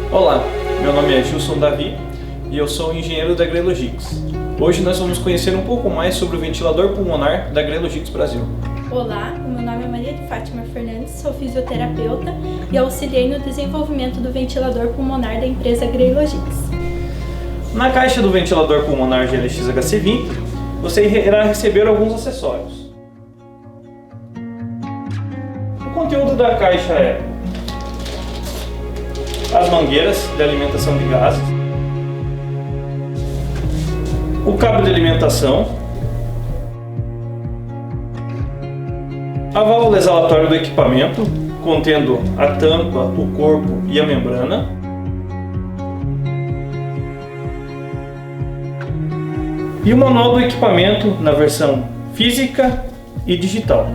Olá, meu nome é Gilson Davi e eu sou engenheiro da Grelogics. Hoje nós vamos conhecer um pouco mais sobre o ventilador pulmonar da Grelogics Brasil. Olá, o meu nome é Maria de Fátima Fernandes, sou fisioterapeuta e auxiliei no desenvolvimento do ventilador pulmonar da empresa Grelogics. Na caixa do ventilador pulmonar GLX HC20, você irá receber alguns acessórios. O conteúdo da caixa é as mangueiras de alimentação de gases, o cabo de alimentação, a válvula exalatória do equipamento, contendo a tampa, o corpo e a membrana, e o manual do equipamento na versão física e digital.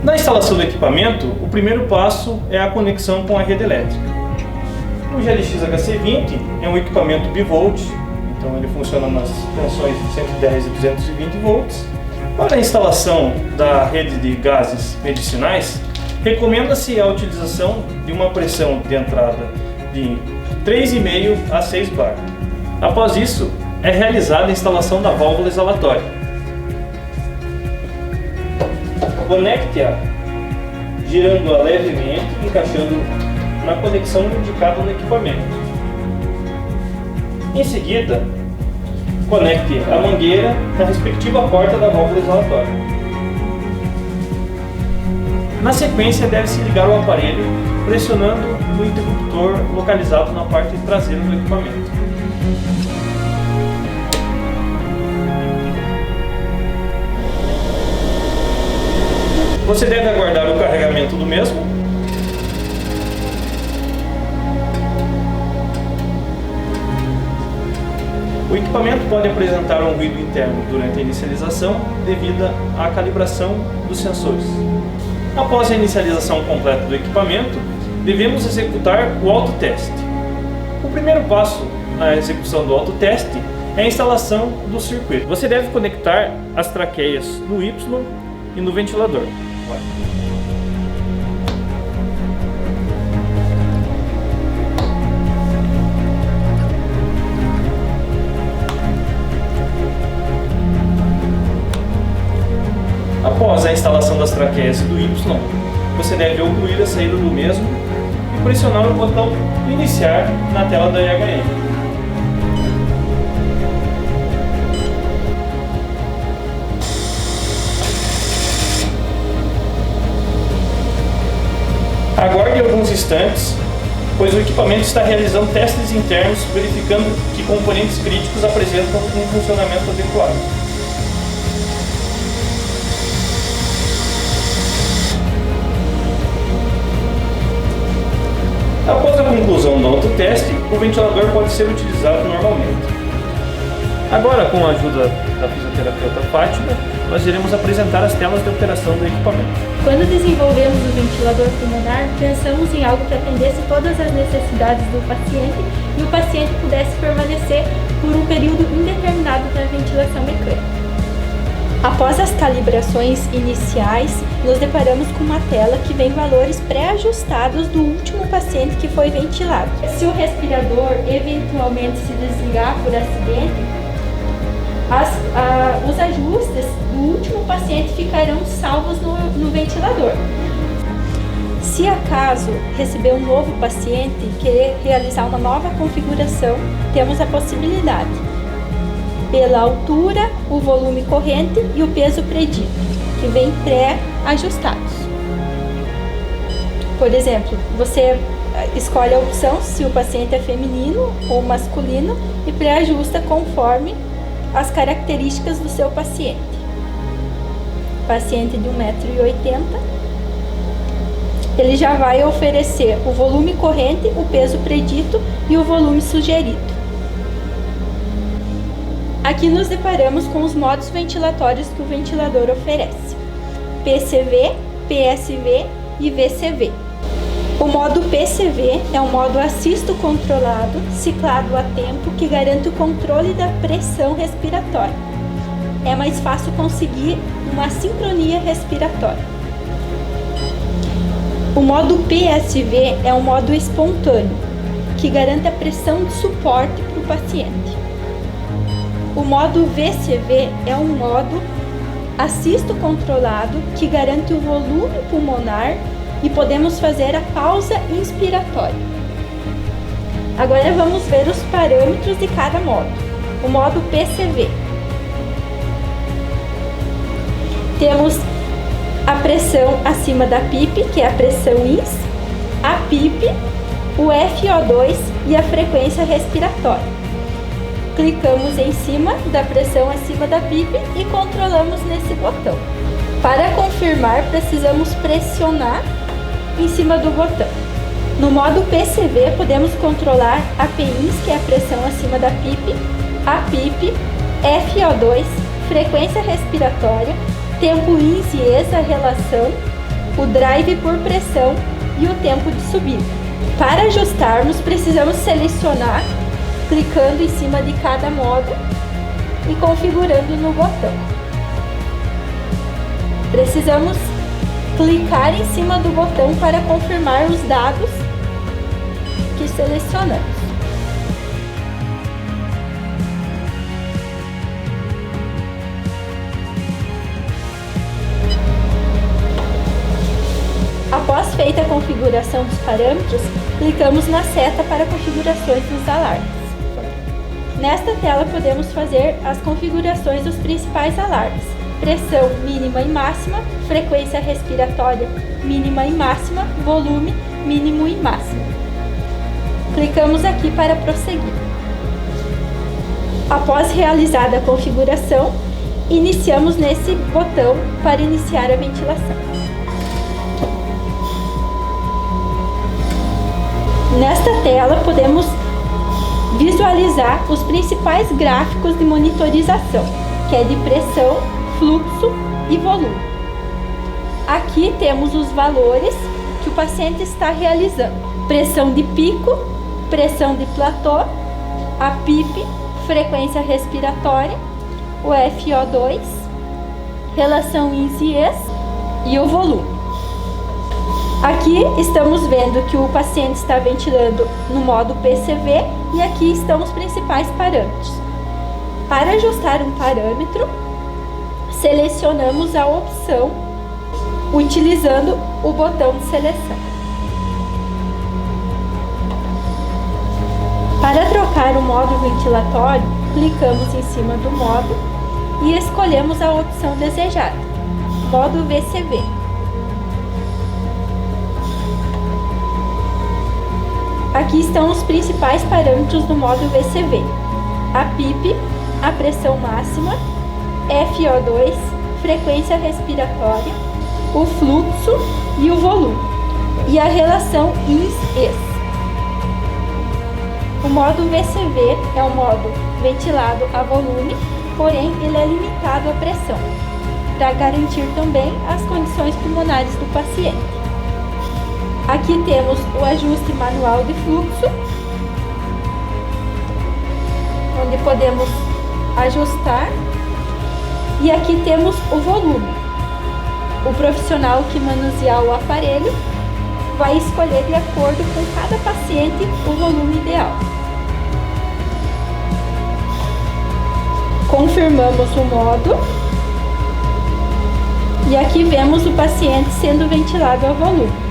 Na instalação do equipamento, o primeiro passo é a conexão com a rede elétrica. O GLX HC20 é um equipamento bivolt, então ele funciona nas tensões de 110 e 220 volts. Para a instalação da rede de gases medicinais, recomenda-se a utilização de uma pressão de entrada de 3,5 a 6 bar. Após isso, é realizada a instalação da válvula exalatória. Conecte-a girando-a levemente, encaixando na conexão indicada no equipamento. Em seguida, conecte a mangueira na respectiva porta da válvula exalatória. Na sequência, deve-se ligar o aparelho pressionando no interruptor localizado na parte traseira do equipamento. Você deve aguardar o carregamento do mesmo. O equipamento pode apresentar um ruído interno durante a inicialização devido à calibração dos sensores. Após a inicialização completa do equipamento, devemos executar o autoteste. O primeiro passo na execução do autoteste é a instalação do circuito. Você deve conectar as traqueias no Y e no ventilador. Após a instalação das traqueias do Y, você deve ocluir a saída do mesmo e pressionar o botão Iniciar na tela da IHM. Aguarde alguns instantes, pois o equipamento está realizando testes internos, verificando que componentes críticos apresentam um funcionamento adequado. Após a conclusão do autoteste, o ventilador pode ser utilizado normalmente. Agora, com a ajuda da fisioterapeuta Fátima, nós iremos apresentar as telas de operação do equipamento. Quando desenvolvemos o ventilador pulmonar, pensamos em algo que atendesse todas as necessidades do paciente e o paciente pudesse permanecer por um período indeterminado na ventilação mecânica. Após as calibrações iniciais, nos deparamos com uma tela que vem valores pré-ajustados do último paciente que foi ventilado. Se o respirador eventualmente se desligar por acidente, os ajustes do último paciente ficarão salvos no ventilador. Se acaso receber um novo paciente e querer realizar uma nova configuração, temos a possibilidade pela altura, o volume corrente e o peso predito, que vem pré-ajustados. Por exemplo, você escolhe a opção se o paciente é feminino ou masculino e pré-ajusta conforme as características do seu paciente. Paciente de 1,80 m, ele já vai oferecer o volume corrente, o peso predito e o volume sugerido. Aqui nos deparamos com os modos ventilatórios que o ventilador oferece: PCV, PSV e VCV. O modo PCV é um modo assisto controlado, ciclado a tempo, que garante o controle da pressão respiratória. É mais fácil conseguir uma sincronia respiratória. O modo PSV é um modo espontâneo, que garante a pressão de suporte para o paciente. O modo VCV é um modo assisto controlado, que garante o volume pulmonar e podemos fazer a pausa inspiratória. Agora vamos ver os parâmetros de cada modo. O modo PCV. Temos a pressão acima da PIP, que é a pressão INS, a PIP, o FO2 e a frequência respiratória. Clicamos em cima da pressão acima da PIP e controlamos nesse botão. Para confirmar, precisamos pressionar em cima do botão. No modo PCV, podemos controlar a PINS, que é a pressão acima da PIP, a PIP, FO2, frequência respiratória, tempo INS e ES, a relação, o drive por pressão e o tempo de subida. Para ajustarmos, precisamos selecionar, clicando em cima de cada modo e configurando no botão. Precisamos clicar em cima do botão para confirmar os dados que selecionamos. Após feita a configuração dos parâmetros, clicamos na seta para configurações dos alarmes. Nesta tela podemos fazer as configurações dos principais alarmes: pressão mínima e máxima, frequência respiratória mínima e máxima, volume mínimo e máximo. Clicamos aqui para prosseguir. Após realizada a configuração, iniciamos nesse botão para iniciar a ventilação. Nesta tela podemos visualizar os principais gráficos de monitorização, que é de pressão, fluxo e volume. Aqui temos os valores que o paciente está realizando: pressão de pico, pressão de platô, a PIP, frequência respiratória, o FO2, relação INS e ES e o volume. Aqui estamos vendo que o paciente está ventilando no modo PCV e aqui estão os principais parâmetros. Para ajustar um parâmetro, selecionamos a opção utilizando o botão de seleção. Para trocar o modo ventilatório, clicamos em cima do modo e escolhemos a opção desejada, modo VCV. Aqui estão os principais parâmetros do modo VCV: a PIP, a pressão máxima, FO2, frequência respiratória, o fluxo e o volume, e a relação INS-ES. O modo VCV é um modo ventilado a volume, porém ele é limitado à pressão, para garantir também as condições pulmonares do paciente. Aqui temos o ajuste manual de fluxo, onde podemos ajustar, e aqui temos o volume. O profissional que manusear o aparelho vai escolher de acordo com cada paciente o volume ideal. Confirmamos o modo e aqui vemos o paciente sendo ventilado a volume.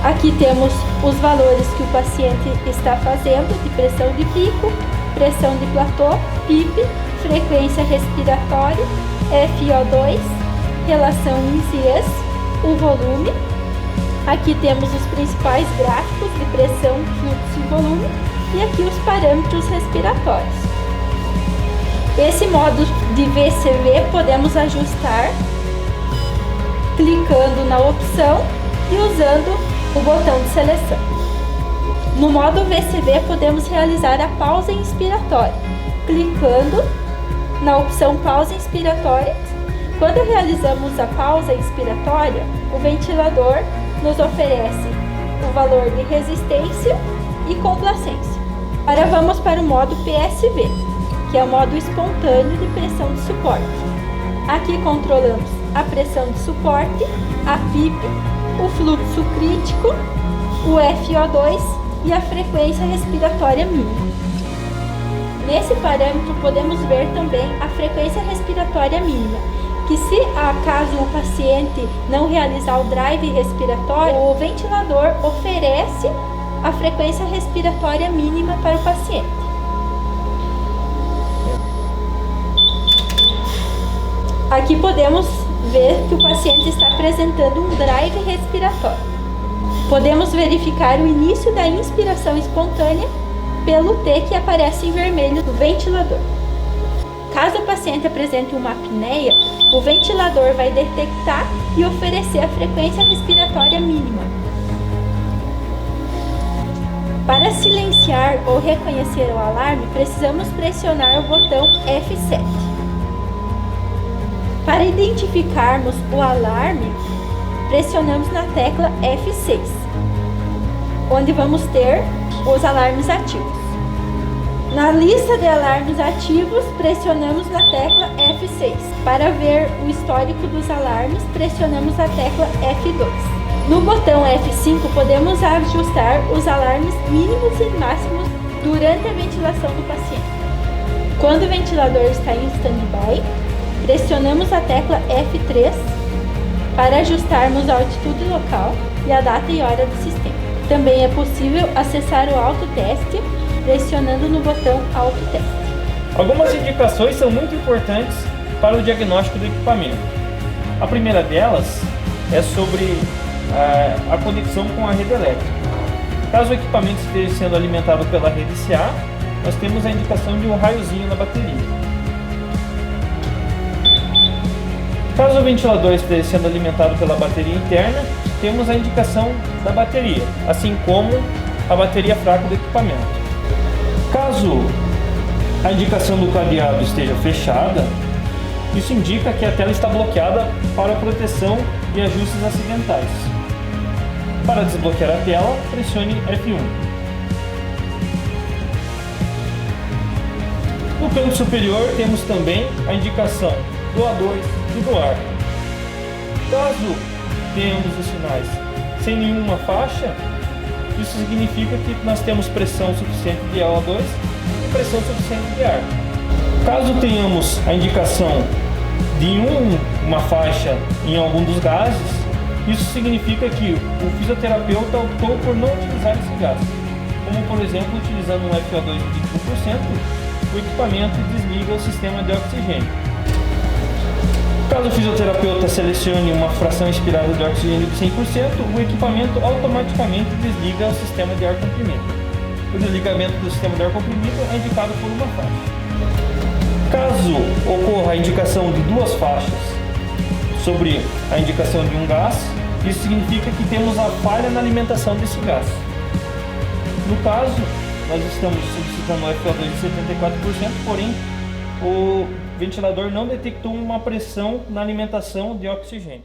Aqui temos os valores que o paciente está fazendo de pressão de pico, pressão de platô, PIP, frequência respiratória, FO2, relação INS-ES, o volume. Aqui temos os principais gráficos de pressão, fluxo e volume e aqui os parâmetros respiratórios. Esse modo de VCV podemos ajustar clicando na opção e usando o botão de seleção. No modo VCV podemos realizar a pausa inspiratória, clicando na opção pausa inspiratória. Quando realizamos a pausa inspiratória, o ventilador nos oferece o valor de resistência e complacência. Agora vamos para o modo PSV, que é o modo espontâneo de pressão de suporte. Aqui controlamos a pressão de suporte, a PIP, o fluxo crítico, o FO2 e a frequência respiratória mínima. Nesse parâmetro podemos ver também a frequência respiratória mínima, que se acaso o paciente não realizar o drive respiratório, o ventilador oferece a frequência respiratória mínima para o paciente. Aqui podemos ver que o paciente está apresentando um drive respiratório. Podemos verificar o início da inspiração espontânea pelo T que aparece em vermelho do ventilador. Caso o paciente apresente uma apneia, o ventilador vai detectar e oferecer a frequência respiratória mínima. Para silenciar ou reconhecer o alarme, precisamos pressionar o botão F7. Para identificarmos o alarme, pressionamos na tecla F6, onde vamos ter os alarmes ativos. Na lista de alarmes ativos, pressionamos na tecla F6. Para ver o histórico dos alarmes, pressionamos a tecla F2. No botão F5, podemos ajustar os alarmes mínimos e máximos durante a ventilação do paciente. Quando o ventilador está em stand-by, pressionamos a tecla F3 para ajustarmos a altitude local e a data e hora do sistema. Também é possível acessar o autoteste pressionando no botão autoteste. Algumas indicações são muito importantes para o diagnóstico do equipamento. A primeira delas é sobre a conexão com a rede elétrica. Caso o equipamento esteja sendo alimentado pela rede CA, nós temos a indicação de um raiozinho na bateria. Caso o ventilador esteja sendo alimentado pela bateria interna, temos a indicação da bateria, assim como a bateria fraca do equipamento. Caso a indicação do cadeado esteja fechada, isso indica que a tela está bloqueada para proteção e ajustes acidentais. Para desbloquear a tela, pressione F1. No canto superior temos também a indicação do A2 e do ar. Caso tenhamos os sinais sem nenhuma faixa, isso significa que nós temos pressão suficiente de O2 e pressão suficiente de ar. Caso tenhamos a indicação de uma faixa em algum dos gases, isso significa que o fisioterapeuta optou por não utilizar esse gás. Como por exemplo, utilizando um FO2 de 21%, o equipamento desliga o sistema de oxigênio. Caso o fisioterapeuta selecione uma fração inspirada de oxigênio de 100%, o equipamento automaticamente desliga o sistema de ar comprimido. O desligamento do sistema de ar comprimido é indicado por uma faixa. Caso ocorra a indicação de duas faixas sobre a indicação de um gás, isso significa que temos a falha na alimentação desse gás. No caso, nós estamos solicitando o FO2 de 74%, porém o ventilador não detectou uma pressão na alimentação de oxigênio.